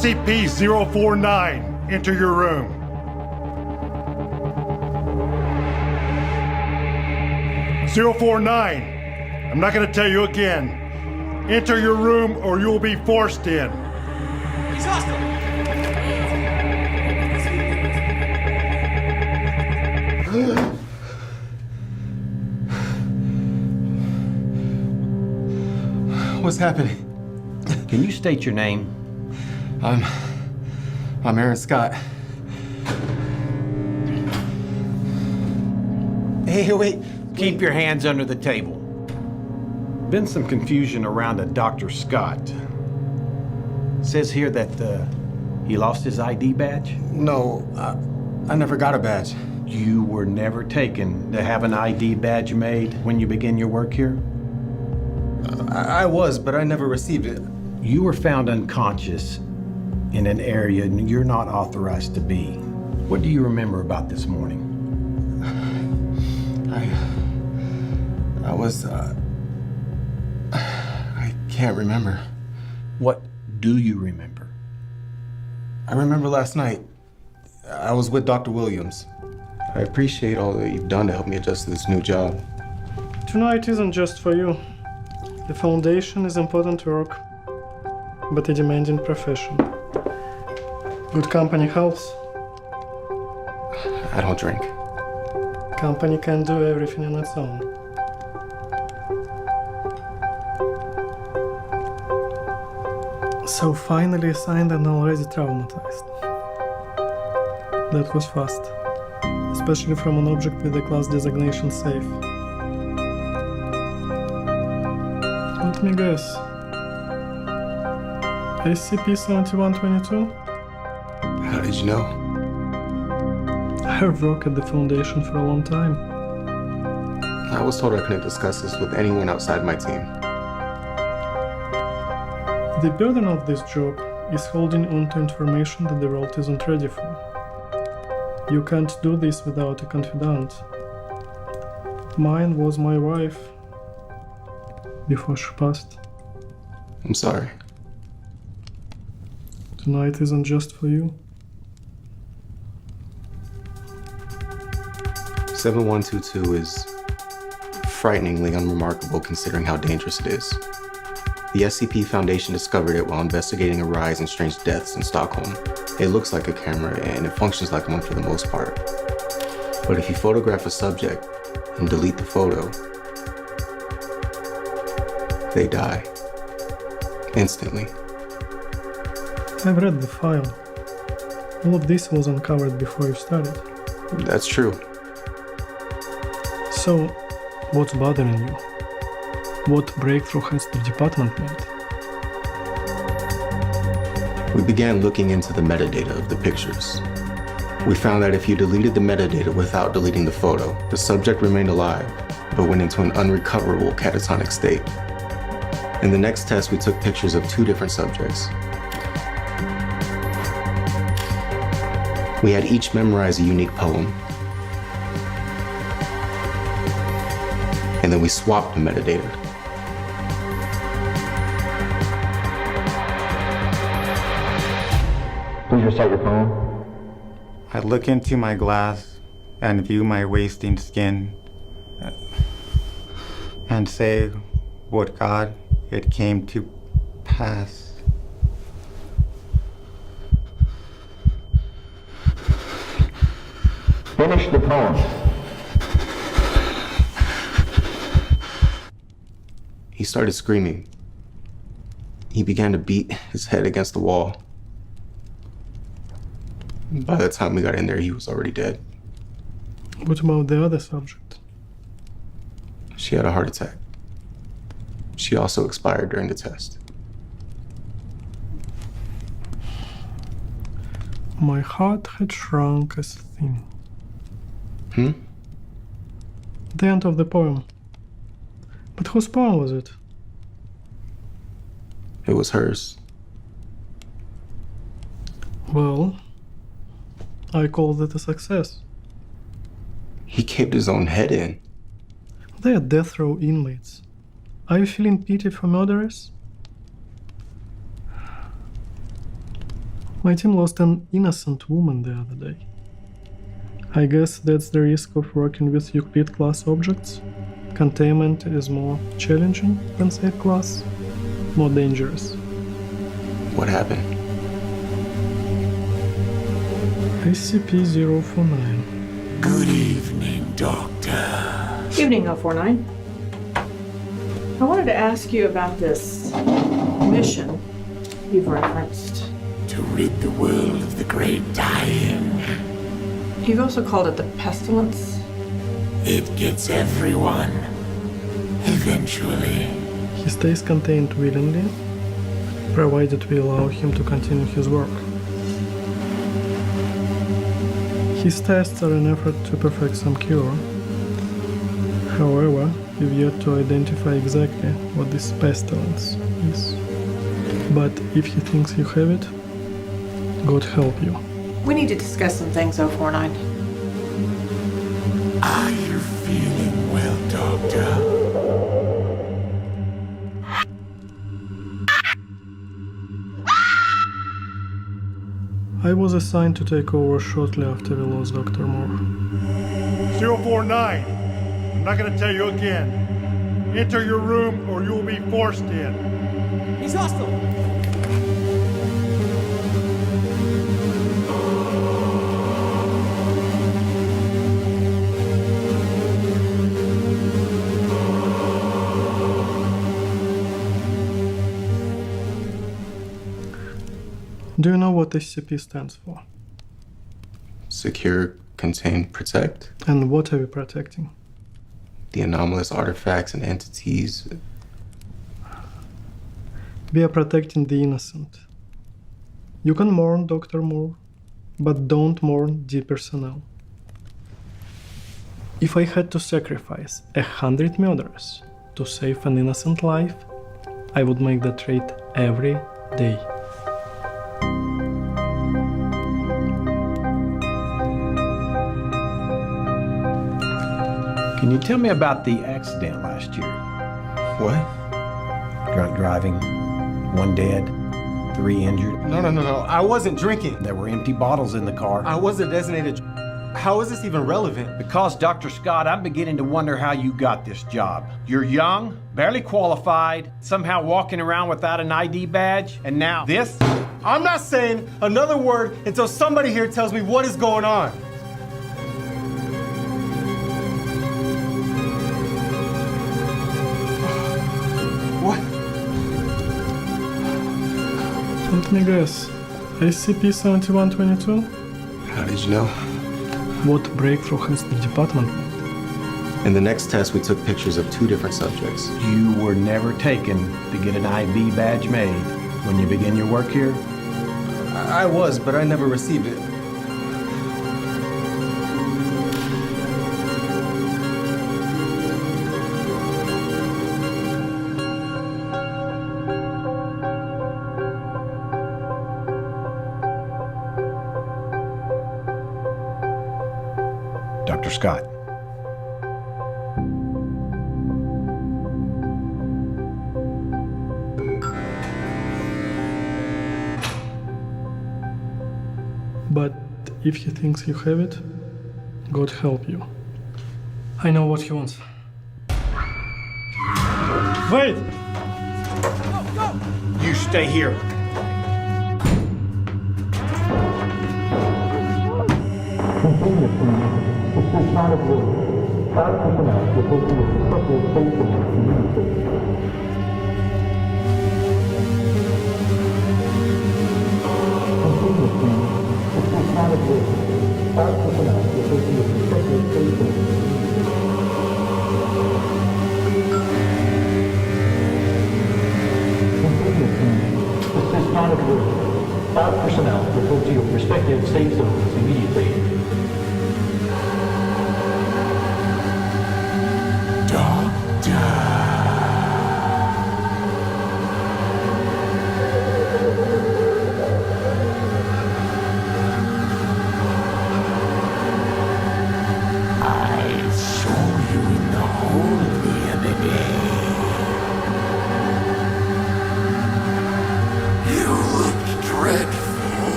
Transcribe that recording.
SCP-049, enter your room. "049, I'm not going to tell you again. Enter your room or you'll be forced in." He's hostile. What's happening? Can you state your name? I'm Aaron Scott. Hey, wait. Keep your hands under the table. Been some confusion around a Dr. Scott. Says here that he lost his ID badge? No, I never got a badge. You were never taken to have an ID badge made when you began your work here? I was, but I never received it. You were found unconscious in an area you're not authorized to be. What do you remember about this morning? I can't remember. What do you remember? I remember last night. I was with Dr. Williams. I appreciate all that you've done to help me adjust to this new job. Tonight isn't just for you. The Foundation is important work, but a demanding profession. Good company helps. I don't drink. Company can't do everything on its own. So finally assigned and already traumatized. That was fast, especially from an object with a class designation safe. Let me guess. SCP-7122? How did you know? I've worked at the Foundation for a long time. I was told I couldn't discuss this with anyone outside my team. The burden of this job is holding on to information that the world isn't ready for. You can't do this without a confidant. Mine was my wife before she passed. I'm sorry. Tonight isn't just for you. 7122 is frighteningly unremarkable considering how dangerous it is. The SCP Foundation discovered it while investigating a rise in strange deaths in Stockholm. It looks like a camera and it functions like one for the most part. But if you photograph a subject and delete the photo, they die. Instantly. I've read the file. All of this was uncovered before you started. That's true. So, what's bothering you? What breakthrough has the department made? We began looking into the metadata of the pictures. We found that if you deleted the metadata without deleting the photo, the subject remained alive, but went into an unrecoverable catatonic state. In the next test, we took pictures of 2 different subjects. We had each memorize a unique poem. And then we swapped the metadata. Please recite your poem. I look into my glass and view my wasting skin and say, "Would God, it came to pass." Finish the poem. He started screaming. He began to beat his head against the wall. By the time we got in there, he was already dead. What about the other subject? She had a heart attack. She also expired during the test. My heart had shrunk as thin. The end of the poem. But whose poem was it? It was hers. Well, I called it a success. He caved his own head in. They are death row inmates. Are you feeling pity for murderers? My team lost an innocent woman the other day. I guess that's the risk of working with Euclid class objects. Containment is more challenging than safe class, more dangerous. What happened? SCP-049. Good evening, Doctor. Evening, 049. I wanted to ask you about this mission you've referenced. To rid the world of the great dying. You've also called it the Pestilence. It gets everyone. Eventually. He stays contained willingly, provided we allow him to continue his work. His tests are an effort to perfect some cure. However, we've yet to identify exactly what this pestilence is. But if he thinks you have it, God help you. We need to discuss some things, 049. Are you feeling well, Doctor? I was assigned to take over shortly after we lost Dr. Moore. 049. I'm not gonna tell you again. Enter your room or you will be forced in. He's hostile! Do you know what SCP stands for? Secure, contain, protect? And what are we protecting? The anomalous artifacts and entities. We are protecting the innocent. You can mourn Dr. Moore, but don't mourn the personnel. If I had to sacrifice 100 murderers to save an innocent life, I would make that trade every day. Can you tell me about the accident last year? What? Drunk driving, 1 dead, 3 injured. No. I wasn't drinking. There were empty bottles in the car. I wasn't designated. How is this even relevant? Because, Dr. Scott, I'm beginning to wonder how you got this job. You're young, barely qualified, somehow walking around without an ID badge, and now this? I'm not saying another word until somebody here tells me what is going on. What? Let me guess. SCP-7122? How did you know? What breakthrough has the department made? In the next test, we took pictures of 2 different subjects. You were never taken to get an ID badge made when you begin your work here? I was, but I never received it. Dr. Scott. But if he thinks you have it, God help you. I know what he wants. Wait! You stay here. All personnel report to your respective safe zones immediately.